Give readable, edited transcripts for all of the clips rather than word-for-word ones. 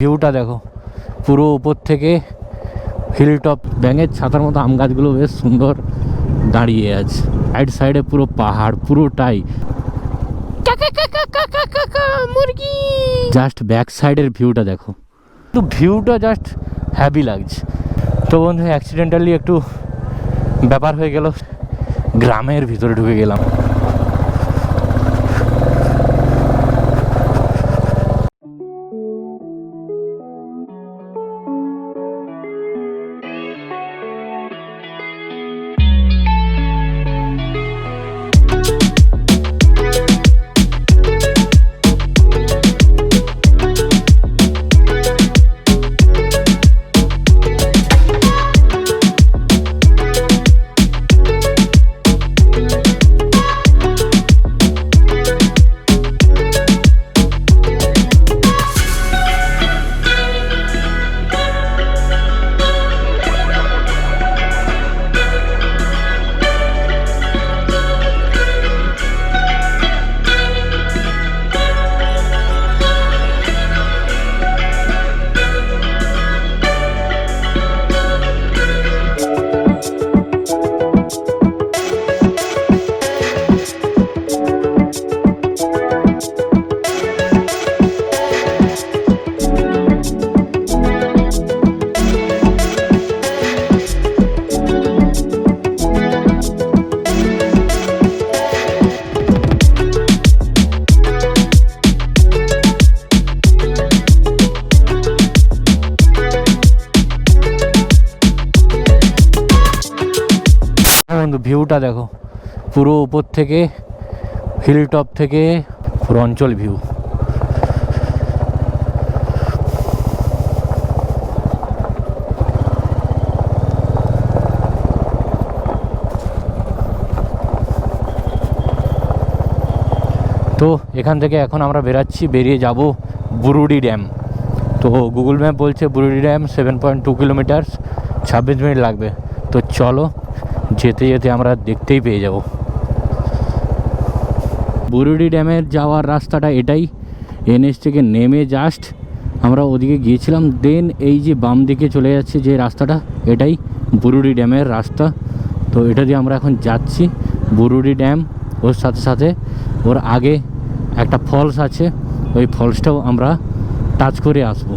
ভিউটা দেখো পুরো উপর থেকে হিল টপ, ব্যাঙের ছাতার মতো আম গাছগুলো বেশ সুন্দর দাঁড়িয়ে আছে। সাইড সাইডে পুরো পাহাড় পুরোটাই। মুরগি জাস্ট ব্যাক সাইডের ভিউটা দেখো, তো ভিউটা জাস্ট হ্যাভি লাগছে। তো বন্ধু অ্যাক্সিডেন্টালি একটু ব্যাপার হয়ে গেল, গ্রামের ভিতরে ঢুকে গেলাম। বন্ধু ভিউটা দেখো পুরো উপর থেকে হিল টপ থেকে পুরো অঞ্চল ভিউ। তো এখান থেকে এখন আমরা বেরিয়ে যাব বুরুডি ড্যাম। তো গুগল ম্যাপ বলছে বুরুডি ড্যাম 7.2 কিলোমিটার, 26 মিনিট লাগবে। তো চলো যেতে যেতে আমরা দেখতেই পেয়ে যাব। বুরুডি ড্যামের যাওয়ার রাস্তাটা এটাই, এনএস থেকে নেমে জাস্ট আমরা ওদিকে গিয়েছিলাম, দেন এই যে বাম দিকে চলে যাচ্ছে যে রাস্তাটা, এটাই বুরুডি ড্যামের রাস্তা। তো এটা দিয়ে আমরা এখন যাচ্ছি বুরুডি ড্যাম। ওর সাথে সাথে ওর আগে একটা ফলস আছে, ওই ফলসটাও আমরা টাচ করে আসবো।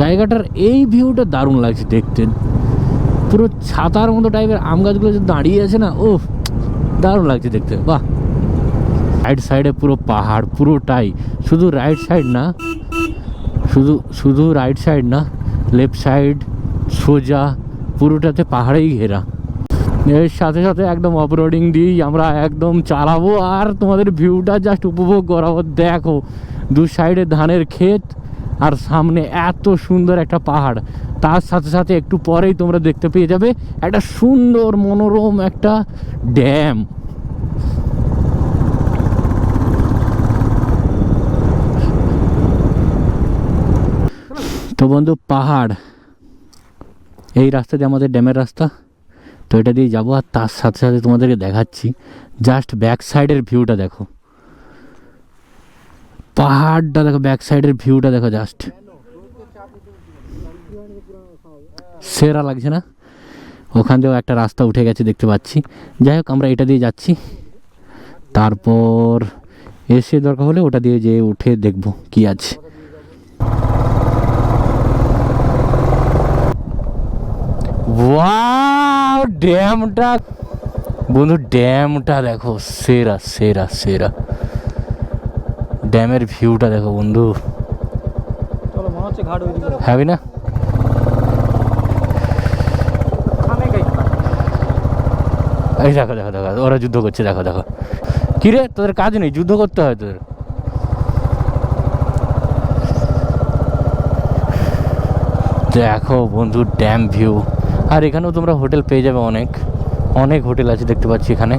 জায়গাটার এই ভিউটা দারুণ লাগছে দেখতে, পুরো ছাতার মতো টাইপের আম গাছগুলো যে দাঁড়িয়ে আছে না, ও দারুণ লাগছে দেখতে। বাহ, রাইট সাইডে পুরো পাহাড় পুরোটাই, শুধু রাইট সাইড না, শুধু রাইট সাইড না, লেফট সাইড সোজা পুরোটাতে পাহাড়েই ঘেরা। এর সাথে সাথে একদম অফরোডিং দিয়েই আমরা একদম চালাবো আর তোমাদের ভিউটা জাস্ট উপভোগ করাবো। দেখো দু সাইডে ধানের ক্ষেত আর সামনে এত সুন্দর একটা পাহাড়, তার সাথে সাথে একটু পরেই তোমরা দেখতে পেয়ে যাবে একটা সুন্দর মনোরম একটা ড্যাম। তো বন্ধু পাহাড়, এই রাস্তা দিয়ে আমাদের ড্যামের রাস্তা, তো এটা দিয়ে যাবো। আর তার সাথে সাথে তোমাদেরকে দেখাচ্ছি জাস্ট ব্যাক সাইডের ভিউটা দেখো, পাহাড়টা দেখো, ব্যাক সাইডের ভিউটা দেখো, জাস্ট সেরা লাগছে না? ওখান দিয়েও একটা রাস্তা উঠে গেছে দেখতে পাচ্ছি। যাই হোক আমরা এটা দিয়ে যাচ্ছি, তারপর এসে দরকার হলে ওটা দিয়ে যে উঠে দেখবো কি আছে। ওয়াও ড্যামটা বন্ধু, ড্যামটা দেখো, সেরা সেরা সেরা ড্যামের ভিউটা দেখো বন্ধু, হ্যাভি না? এই দেখো দেখো দেখো ওরা যুদ্ধ করছে, দেখো দেখো। কিরে তোদের কাজ নেই, যুদ্ধ করতে হয় তোদের? দেখো বন্ধু ড্যাম ভিউ। আর এখানেও তোমরা হোটেল পেয়ে যাবে, অনেক অনেক হোটেল আছে দেখতে পাচ্ছি এখানে।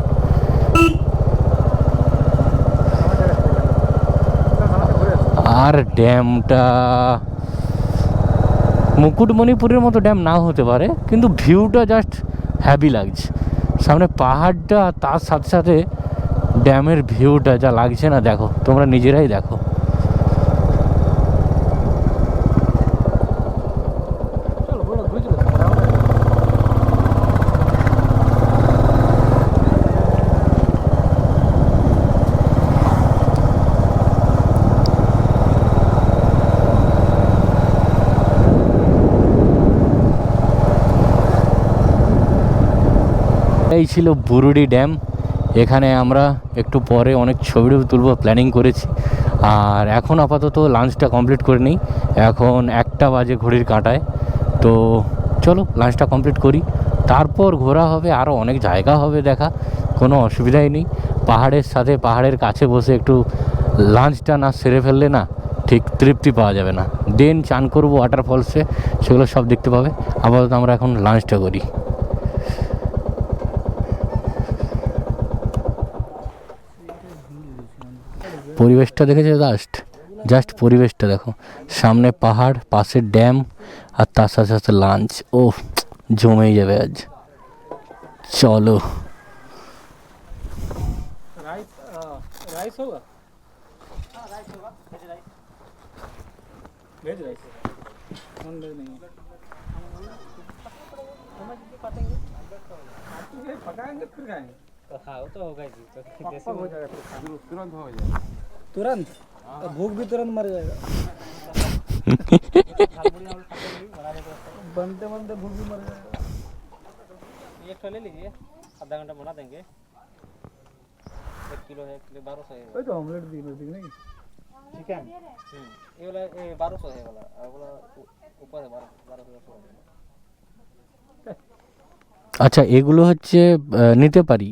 আর ড্যামটা মুকুটমণিপুরের মতো ড্যাম নাও হতে পারে, কিন্তু ভিউটা জাস্ট হ্যাভি লাগছে। সামনে পাহাড়টা, তার সাথে সাথে ড্যামের ভিউটা যা লাগছে না, দেখো তোমরা নিজেরাই দেখো। এই ছিল বুরুডি ড্যাম। এখানে আমরা একটু পরে অনেক ছবি তুলব প্ল্যানিং করেছি। আর এখন আপাতত লাঞ্চটা কমপ্লিট করে নিই, এখন 1টা বাজে ঘড়ির কাঁটায়। তো চলো লাঞ্চটা কমপ্লিট করি, তারপর ঘোরা হবে, আরও অনেক জায়গা হবে দেখা, কোনো অসুবিধাই নেই। পাহাড়ের সাথে পাহাড়ের কাছে বসে একটু লাঞ্চটা না সেরে ফেললে না ঠিক তৃপ্তি পাওয়া যাবে না। দেন চান করবো ওয়াটারফলসে, সেগুলো সব দেখতে পাবে। আপাতত আমরা এখন লাঞ্চটা করি। পরিবেশটা দেখেছো? জাস্ট পরিবেশটা দেখো, সামনে পাহাড়, পাশে ড্যাম, আর তার সাথে সাথে লাঞ্চ। ও জমেই যাবে আজ। চলো। तुरंत भूख भी तुरंत मर जाएगा। बनते बनते भूख भी मर जाएगा। एक ले लीजिए, आधा घंटा बना देंगे। 1 किलो है, 1200 है। तो ऑमलेट दी नहीं चिकन। ये वाला 1200 है वाला, वाला ऊपर है 1200। আচ্ছা, এগুলো হচ্ছে নিতে পারি,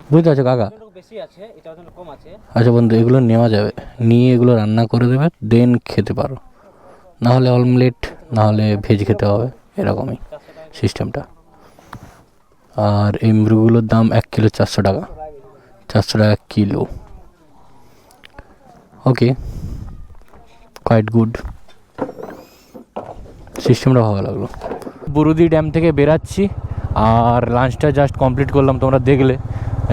বুঝতে পারছো কাকা? বেশি আছে, এটা ওজন কম আছে। আচ্ছা বন্ধু, এগুলো নেওয়া যাবে, নিয়ে এগুলো রান্না করে দেবে, দেন খেতে পারো। না হলে অমলেট, না হলে ভেজ খেতে হবে, এরকমই সিস্টেমটা। আর এই মুরগুলোর দাম 1 কিলো 400 টাকা, 400 টাকা কিলো। ওকে, কোয়াইট গুড, সিস্টেমটা ভালো লাগলো। বুরুদি ড্যাম থেকে বেরাচ্ছি, আর লাঞ্চটা জাস্ট কমপ্লিট করলাম, তোমরা দেখলে।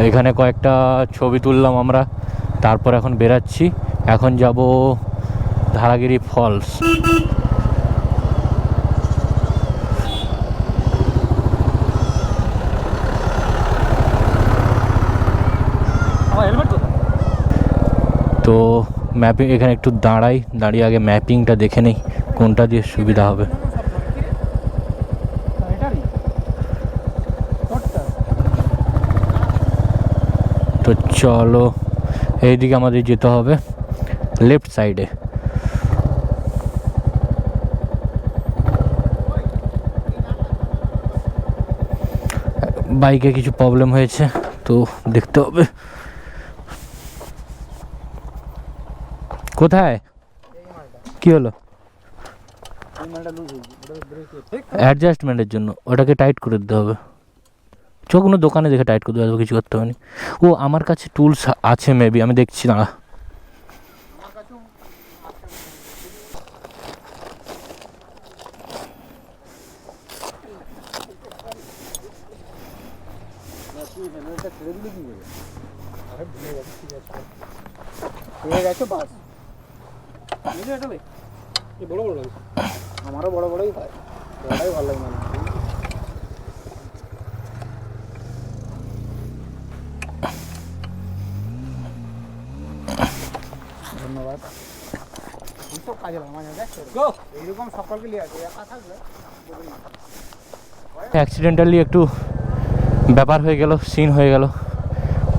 এখানে কয়েকটা ছবি তুললাম আমরা, তারপর এখন বেরাচ্ছি। এখন যাব ধারাগিরি ফলস। তো ম্যাপিং, এখানে একটু দাঁড়িয়ে আগে ম্যাপিংটা দেখে নেই কোনটা দিয়ে সুবিধা হবে। তো চলো, এইদিকে আমাদের যেতে হবে লেফট সাইডে। বাইকে কিছু প্রবলেম হয়েছে, তো দেখতে হবে। কোথায় কি হলো? অ্যাডজাস্টমেন্টের জন্য ওটাকে টাইট করে দিতে হবে। কোনো দোকানে দেখে টাইট করতে হবে, কিছু করতে হবে না। ও আমার কাছে টুলস আছে মেবি, আমি দেখছি না। আমারও বড় বড়ই হয়, বড়াই ভালো লাগে মানে। ধন্যবাদ। এইসব কাজে এইরকম সকলকে নিয়ে আসবে, একা থাকবে। অ্যাক্সিডেন্টালি একটু ব্যাপার হয়ে গেল, সিন হয়ে গেল।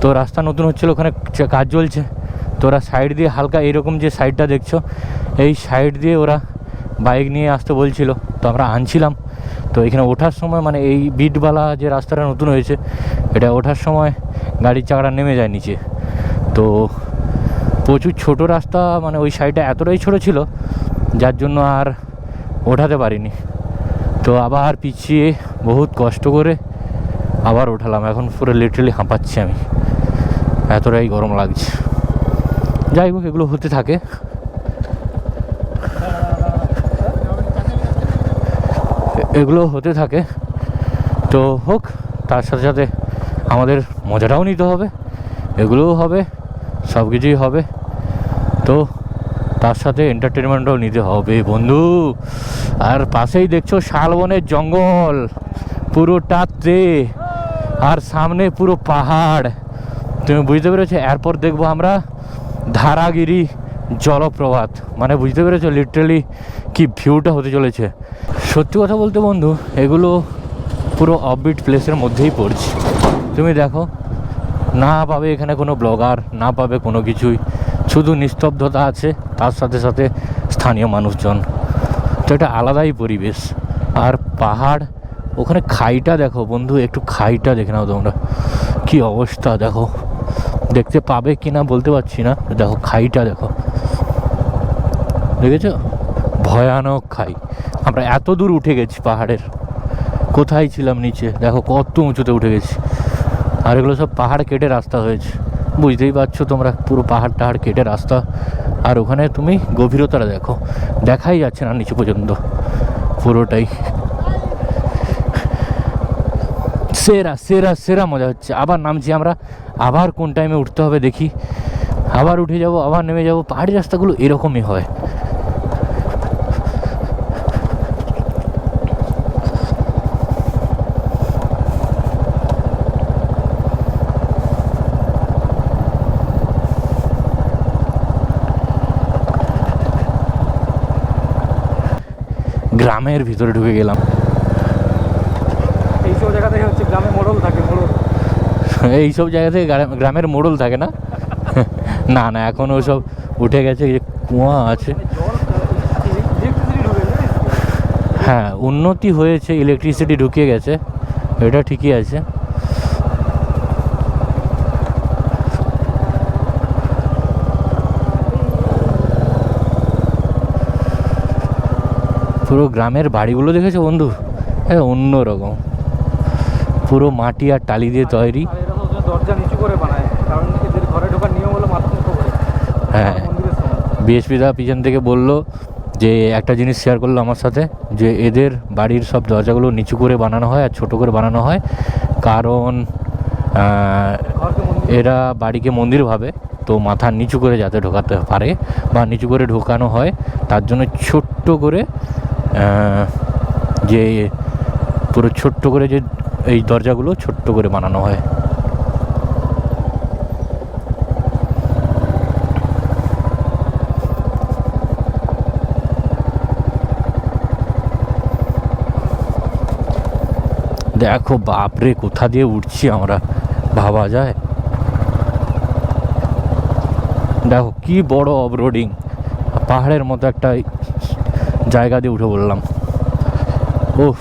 তো রাস্তা নতুন হচ্ছিল, ওখানে কাজ চলছে। তো ওরা সাইড দিয়ে হালকা এইরকম যে সাইডটা দেখছো, এই সাইড দিয়ে ওরা বাইক নিয়ে আসতে বলছিল, তো আমরা আনছিলাম। তো এখানে ওঠার সময়, মানে এই বিটবালা যে রাস্তাটা নতুন হয়েছে, এটা ওঠার সময় গাড়ির চাকাটা নেমে যায় নিচে। তো প্রচুর ছোট রাস্তা, মানে ওই সাইডটা এতটাই ছোট ছিল, যার জন্য আর ওঠাতে পারিনি। তো আবার পিছিয়ে বহুত কষ্ট করে আবার ওঠালাম। এখন পুরো লিটারালি হাঁপাচ্ছি আমি, এতটাই গরম লাগছে। যাই হোক, এগুলো হতে থাকে। তো হোক, তার সাথে সাথে আমাদের মজাটাও নিতে হবে, এগুলোও হবে, সব কিছুই হবে। তো তার সাথে এন্টারটেনমেন্টও নিতে হবে বন্ধু। আর পাশেই দেখছো শালবনের জঙ্গল পুরোটাতে, আর সামনে পুরো পাহাড়। তুমি বুঝতে পেরেছো? এরপর দেখবো আমরা ধারাগিরি জলপ্রপাত। মানে বুঝতে পেরেছো লিটারালি কি ভিউটা হতে চলেছে। সত্যি কথা বলতে বন্ধু, এগুলো পুরো অফবিট প্লেসের মধ্যেই পড়ছে। তুমি দেখো, না পাবে এখানে কোনো ব্লগার, না পাবে কোনো কিছুই, শুধু নিস্তব্ধতা আছে, তার সাথে সাথে স্থানীয় মানুষজন। তো এটা আলাদাই পরিবেশ। আর পাহাড়, ওখানে খাইটা দেখো বন্ধু, একটু খাইটা দেখে নাও তোমরা, কি অবস্থা দেখো। দেখতে পাবে কি না বলতে পারছি না, দেখো খাইটা দেখো, দেখেছো? ভয়ানক খাই। আমরা এত দূর উঠে গেছি পাহাড়ের, কোথায় ছিলাম নিচে, দেখো কত উঁচুতে উঠে গেছি। আর এগুলো সব পাহাড় কেটে রাস্তা হয়েছে, বুঝতেই পারছো তোমরা, পুরো পাহাড় টাহাড় কেটে রাস্তা। আর ওখানে তুমি গভীরতাটা দেখো, দেখাই যাচ্ছে না নিচে পর্যন্ত, পুরোটাই সেরা সেরা সেরা মজা হচ্ছে। আবার নামছি আমরা, আবার কোন টাইমে উঠতে হবে দেখি, আবার উঠে যাব, আবার নেমে যাব। পাহাড়ি রাস্তাগুলো এরকমই হয়। গ্রামের ভিতরে ঢুকে গেলাম। এইসব জায়গাতে হচ্ছে গ্রামে মোড়ল থাকে, মোড়ল। এইসব জায়গা থেকে গ্রামের মোড়ল থাকে না? না না, এখন ওসব উঠে গেছে, যে কুয়া আছে। হ্যাঁ, উন্নতি হয়েছে, ইলেকট্রিসিটি ঢুকিয়ে গেছে, এটা ঠিকই আছে। পুরো গ্রামের বাড়িগুলো দেখেছো বন্ধু? হ্যাঁ, অন্যরকম, পুরো মাটি আর টালি দিয়ে তৈরি। দরজা নিচু করে বানায়, কারণ এদের ঘরে ঢোকার নিয়ম হলো মাথা নিচু করে। হ্যাঁ, বিএসপি দা পিছন থেকে বললো যে একটা জিনিস শেয়ার করলো আমার সাথে, যে এদের বাড়ির সব দরজাগুলো নিচু করে বানানো হয় আর ছোটো করে বানানো হয়, কারণ এরা বাড়িকে মন্দির ভাবে, তো মাথা নিচু করে যাতে ঢোকাতে পারে বা নিচু করে ঢোকানো হয়, তার জন্য ছোট্ট করে যে পুরো ছোট্ট করে যে এই দরজাগুলো ছোট্ট করে বানানো হয়। দেখো বাপরে, কোথা দিয়ে উঠছি আমরা, ভাবা যায়? দেখো কি বড় অফরোডিং, পাহাড়ের মতো একটা জায়গা দিয়ে উঠে বললাম। ওহ,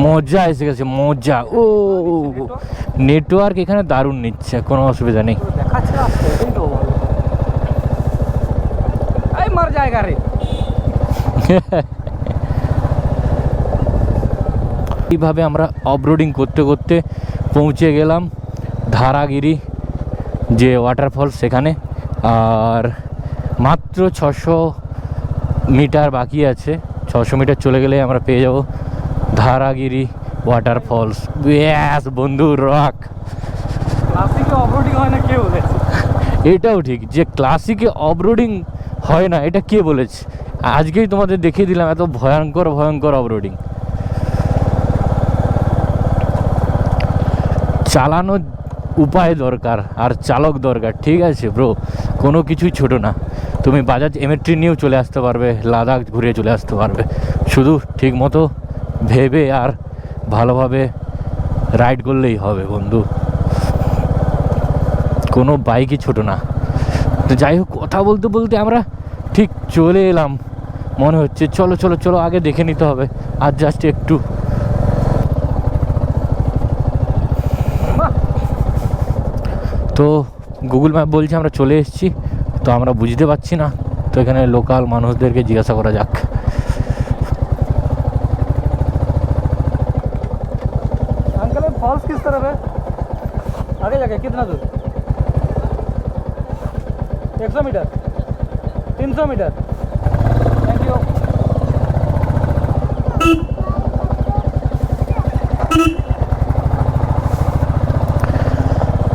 মজা এসে গেছে, মজা। ও নেটওয়ার্ক এখানে দারুণ নিচ্ছে, কোনো অসুবিধা নেই। মার জায়গা রে। এইভাবে আমরা অফরোডিং করতে করতে পৌঁছে গেলাম ধারাগিরি যে ওয়াটারফল সেখানে। আর মাত্র 600 মিটার বাকি আছে, 600 মিটার চলে গেলে আমরা পেয়ে যাব ধারাগিরি ওয়াটারফলস। ব্যাস বন্ধু, রক। ক্লাসিকে অফরোডিং হয় না কে বলেছে? এটাও ঠিক যে ক্লাসিকে অফরোডিং হয় না, এটা কে বলেছে? আজকেই তোমাদের দেখিয়ে দিলাম এত ভয়ঙ্কর ভয়ঙ্কর অফরোডিং। চালানোর উপায় দরকার আর চালক দরকার, ঠিক আছে ব্রো? কোনো কিছুই ছোট না। তুমি বাজাজ এমএট্রি নিয়েও চলে আসতে পারবে, লাদাখ ঘুরে চলে আসতে পারবে, শুধু ঠিক মতো ভেবে আর ভালোভাবে রাইড করলেই হবে বন্ধু। কোনো বাইকই ছোট না। তো যাই হোক, কথা বলতে বলতে আমরা ঠিক চলে এলাম মনে হচ্ছে। চলো চলো চলো, আগে দেখে নিতে হবে আর জাস্ট একটু। তো গুগল ম্যাপ বলছে আমরা চলে এসেছি, তো আমরা বুঝতে পারছি না, তো এখানে লোকাল মানুষদেরকে জিজ্ঞাসা করা যাক। अंकल फॉल्स किस तरफ है? आगे जाके कितना दूर? 100 मीटर, 300 मीटर। Thank you.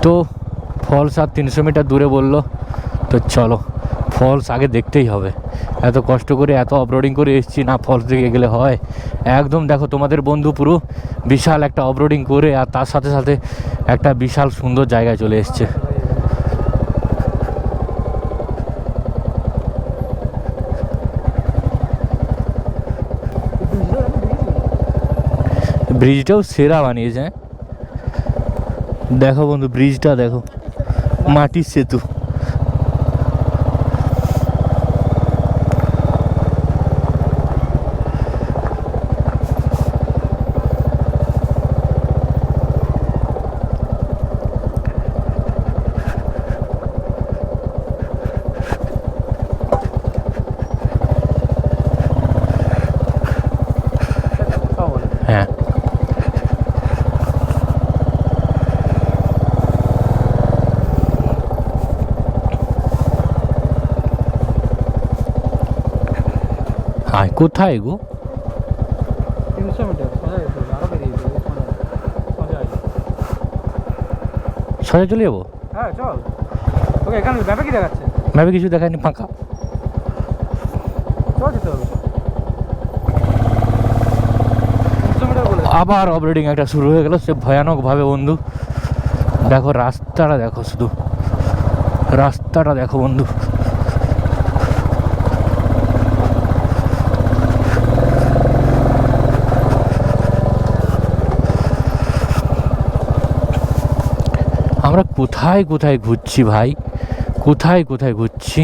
তো ফলস আর 300 মিটার দূরে বললো, তো চলো ফলস আগে দেখতেই হবে। এত কষ্ট করে এত অফরোডিং করে এসেছি, না ফলস দেখে গেলে হয়? একদম দেখো তোমাদের বন্ধু পুরো বিশাল একটা অফরোডিং করে আর তার সাথে সাথে একটা বিশাল সুন্দর জায়গায় চলে এসছে। ব্রিজটাও সেরা বানিয়েছে। দেখো বন্ধু ব্রিজটা দেখো, মাটির সেতু। হ্যাঁ, আয় কোথায় গো? 300 মিটার আরো বেরিয়ে যাবে, সোজা আসবে। সোজা চলে যাবো? হ্যাঁ চল, ওকে এখানে ম্যাপে কি দেখাচ্ছে? ম্যাপে কিছু দেখায়নি, ফাঁকা। চল যেতে হবে। 300 মিটার বলে আবার অফরোডিং একটা শুরু হয়ে গেল, সে ভয়ানকভাবে বন্ধু। দেখো রাস্তাটা দেখো, শুধু রাস্তাটা দেখো বন্ধু। আমরা কোথায় কোথায় ঘুরছি ভাই, কোথায় কোথায় ঘুরছি।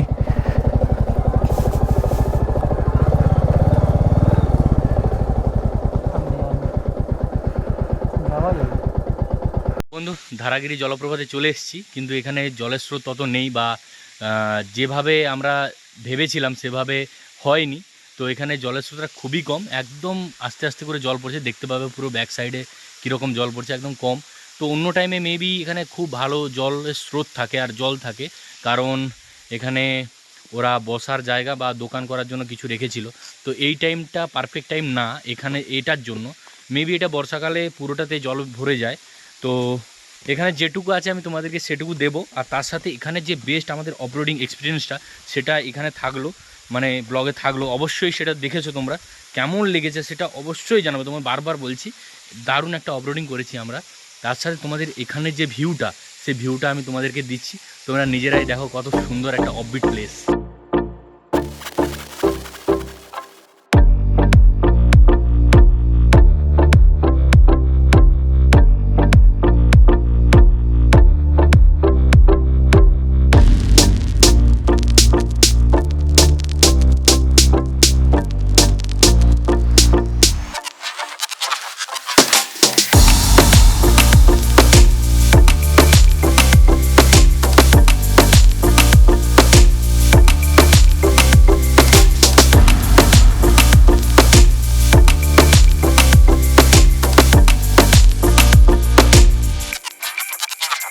বন্ধু ধারাগিরি জলপ্রপাতে চলে এসেছি, কিন্তু এখানে জলের স্রোত তত নেই, বা যেভাবে আমরা ভেবেছিলাম সেভাবে হয়নি। তো এখানে জলের স্রোতটা খুবই কম, একদম আস্তে আস্তে করে জল পড়ছে, দেখতে পাবে পুরো ব্যাক সাইডে কীরকম জল পড়ছে, একদম কম। তো অন্য টাইমে মেবি এখানে খুব ভালো জলের স্রোত থাকে আর জল থাকে, কারণ এখানে ওরা বসার জায়গা বা দোকান করার জন্য কিছু রেখেছিল। তো এই টাইমটা পারফেক্ট টাইম না এখানে, এটার জন্য মেবি এটা বর্ষাকালে পুরোটাতে জল ভরে যায়। তো এখানে যেটুকু আছে আমি তোমাদেরকে সেটুকু দেবো, আর তার সাথে এখানে যে বেস্ট আমাদের অফরোডিং এক্সপিরিয়েন্সটা সেটা এখানে থাকলো, মানে ব্লগে থাকলো। অবশ্যই সেটা দেখেছো তোমরা, কেমন লেগেছে সেটা অবশ্যই জানাবে। তোমার বারবার বলছি, দারুণ একটা অফরোডিং করেছি আমরা। তার সাথে তোমাদের এখানে যে ভিউটা, সেই ভিউটা আমি তোমাদেরকে দিচ্ছি, তোমরা নিজেরাই দেখো কত সুন্দর একটা অফবিট প্লেস।